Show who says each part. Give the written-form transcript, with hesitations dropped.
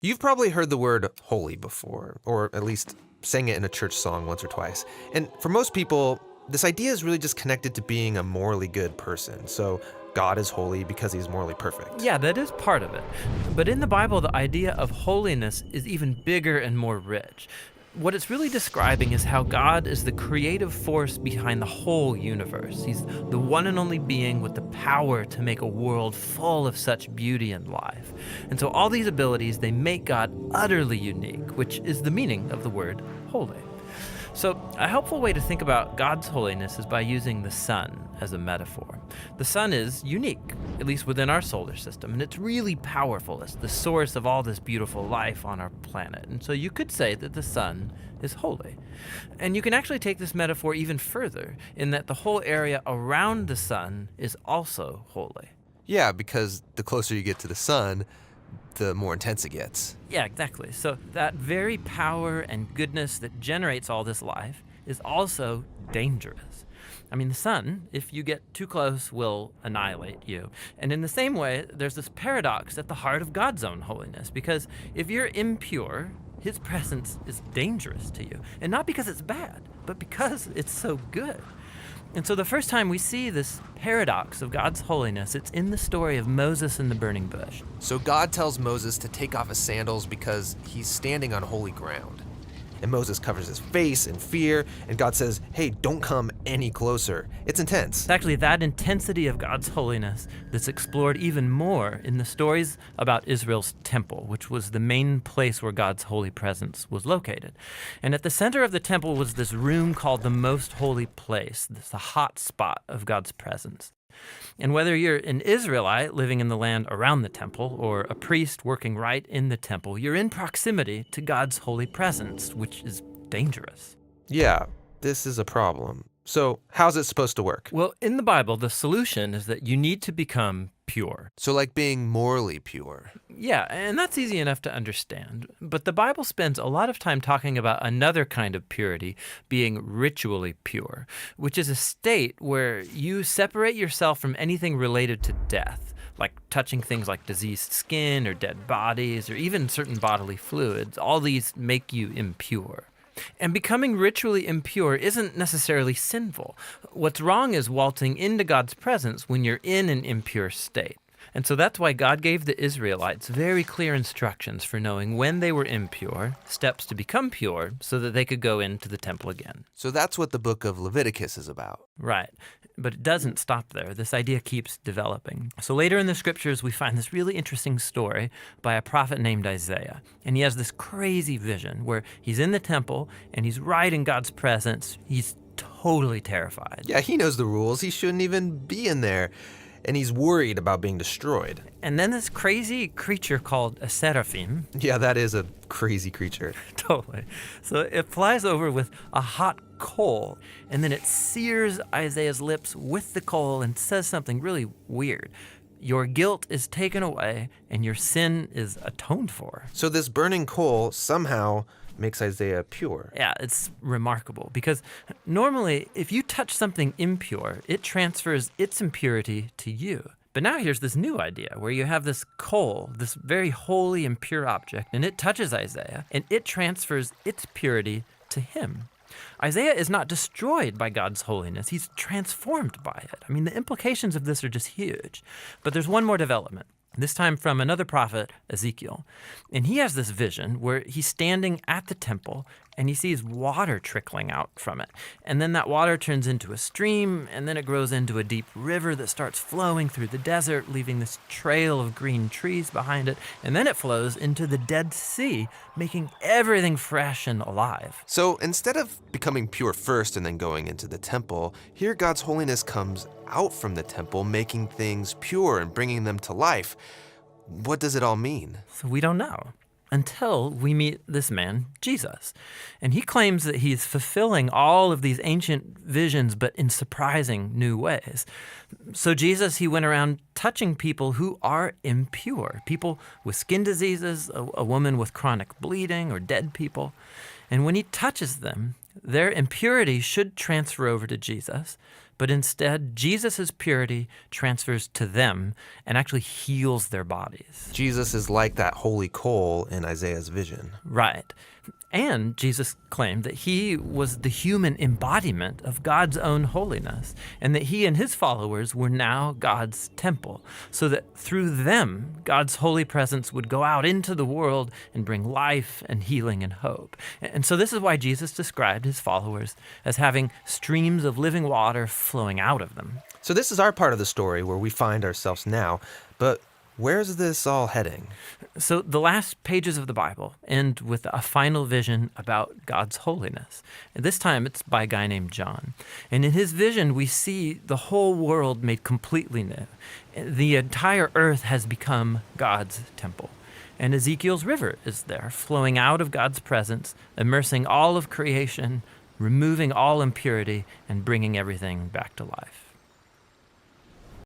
Speaker 1: You've probably heard the word holy before, or at least sang it in a church song once or twice. And for most people, this idea is really just connected to being a morally good person. So God is holy because he's morally perfect.
Speaker 2: Yeah, that is part of it. But in the Bible, the idea of holiness is even bigger and more rich. What it's really describing is how God is the creative force behind the whole universe. He's the one and only being with the power to make a world full of such beauty and life. And so all these abilities, they make God utterly unique, which is the meaning of the word holy. So a helpful way to think about God's holiness is by using the sun as a metaphor. The sun is unique, at least within our solar system, and it's really powerful. It's the source of all this beautiful life on our planet. And so you could say that the sun is holy. And you can actually take this metaphor even further in that the whole area around the sun is also holy.
Speaker 1: Yeah, because the closer you get to the sun, the more intense it gets.
Speaker 2: Yeah, exactly. So that very power and goodness that generates all this life is also dangerous. I mean, the sun, if you get too close, will annihilate you. And in the same way, there's this paradox at the heart of God's own holiness, because if you're impure, his presence is dangerous to you. And not because it's bad, but because it's so good. And so the first time we see this paradox of God's holiness, it's in the story of Moses and the burning bush.
Speaker 1: So God tells Moses to take off his sandals because he's standing on holy ground. And Moses covers his face in fear, and God says, hey, don't come any closer. It's intense.
Speaker 2: It's actually that intensity of God's holiness that's explored even more in the stories about Israel's temple, which was the main place where God's holy presence was located. And at the center of the temple was this room called the Most Holy Place, this the hot spot of God's presence. And whether you're an Israelite living in the land around the temple or a priest working right in the temple, you're in proximity to God's holy presence, which is dangerous.
Speaker 1: Yeah, this is a problem. So how's it supposed to work?
Speaker 2: Well, in the Bible, the solution is that you need to become pure.
Speaker 1: So like being morally pure.
Speaker 2: Yeah, and that's easy enough to understand. But the Bible spends a lot of time talking about another kind of purity, being ritually pure, which is a state where you separate yourself from anything related to death, like touching things like diseased skin or dead bodies or even certain bodily fluids. All these make you impure. And becoming ritually impure isn't necessarily sinful. What's wrong is waltzing into God's presence when you're in an impure state. And so that's why God gave the Israelites very clear instructions for knowing when they were impure, steps to become pure, so that they could go into the temple again.
Speaker 1: So that's what the book of Leviticus is about.
Speaker 2: Right. But it doesn't stop there. This idea keeps developing. So later in the scriptures, we find this really interesting story by a prophet named Isaiah. And he has this crazy vision where he's in the temple and he's right in God's presence. He's totally terrified.
Speaker 1: Yeah, he knows the rules. He shouldn't even be in there. And he's worried about being destroyed.
Speaker 2: And then this crazy creature called a seraphim.
Speaker 1: Yeah, that is a crazy creature.
Speaker 2: Totally. So it flies over with a hot coal, and then it sears Isaiah's lips with the coal and says something really weird. Your guilt is taken away, and your sin is atoned for.
Speaker 1: So this burning coal somehow makes Isaiah pure.
Speaker 2: Yeah, it's remarkable because normally if you touch something impure, it transfers its impurity to you. But now here's this new idea where you have this coal, this very holy and pure object, and it touches Isaiah, and it transfers its purity to him. Isaiah is not destroyed by God's holiness. He's transformed by it. I mean, the implications of this are just huge. But there's one more development. This time from another prophet, Ezekiel. And he has this vision where he's standing at the temple and he sees water trickling out from it. And then that water turns into a stream, and then it grows into a deep river that starts flowing through the desert, leaving this trail of green trees behind it. And then it flows into the Dead Sea, making everything fresh and alive.
Speaker 1: So instead of becoming pure first and then going into the temple, here God's holiness comes out from the temple, making things pure and bringing them to life. What does it all mean?
Speaker 2: So we don't know until we meet this man, Jesus. And he claims that he's fulfilling all of these ancient visions, but in surprising new ways. So Jesus, he went around touching people who are impure, people with skin diseases, a woman with chronic bleeding, or dead people. And when he touches them, their impurity should transfer over to Jesus, but instead, Jesus' purity transfers to them and actually heals their bodies.
Speaker 1: Jesus is like that holy coal in Isaiah's vision.
Speaker 2: Right. And Jesus claimed that he was the human embodiment of God's own holiness, and that he and his followers were now God's temple, so that through them, God's holy presence would go out into the world and bring life and healing and hope. And so this is why Jesus described his followers as having streams of living water flowing out of them.
Speaker 1: So this is our part of the story where we find ourselves now, but where's this all heading?
Speaker 2: So the last pages of the Bible end with a final vision about God's holiness. And this time it's by a guy named John. And in his vision, we see the whole world made completely new. The entire earth has become God's temple. And Ezekiel's river is there, flowing out of God's presence, immersing all of creation, removing all impurity, and bringing everything back to life.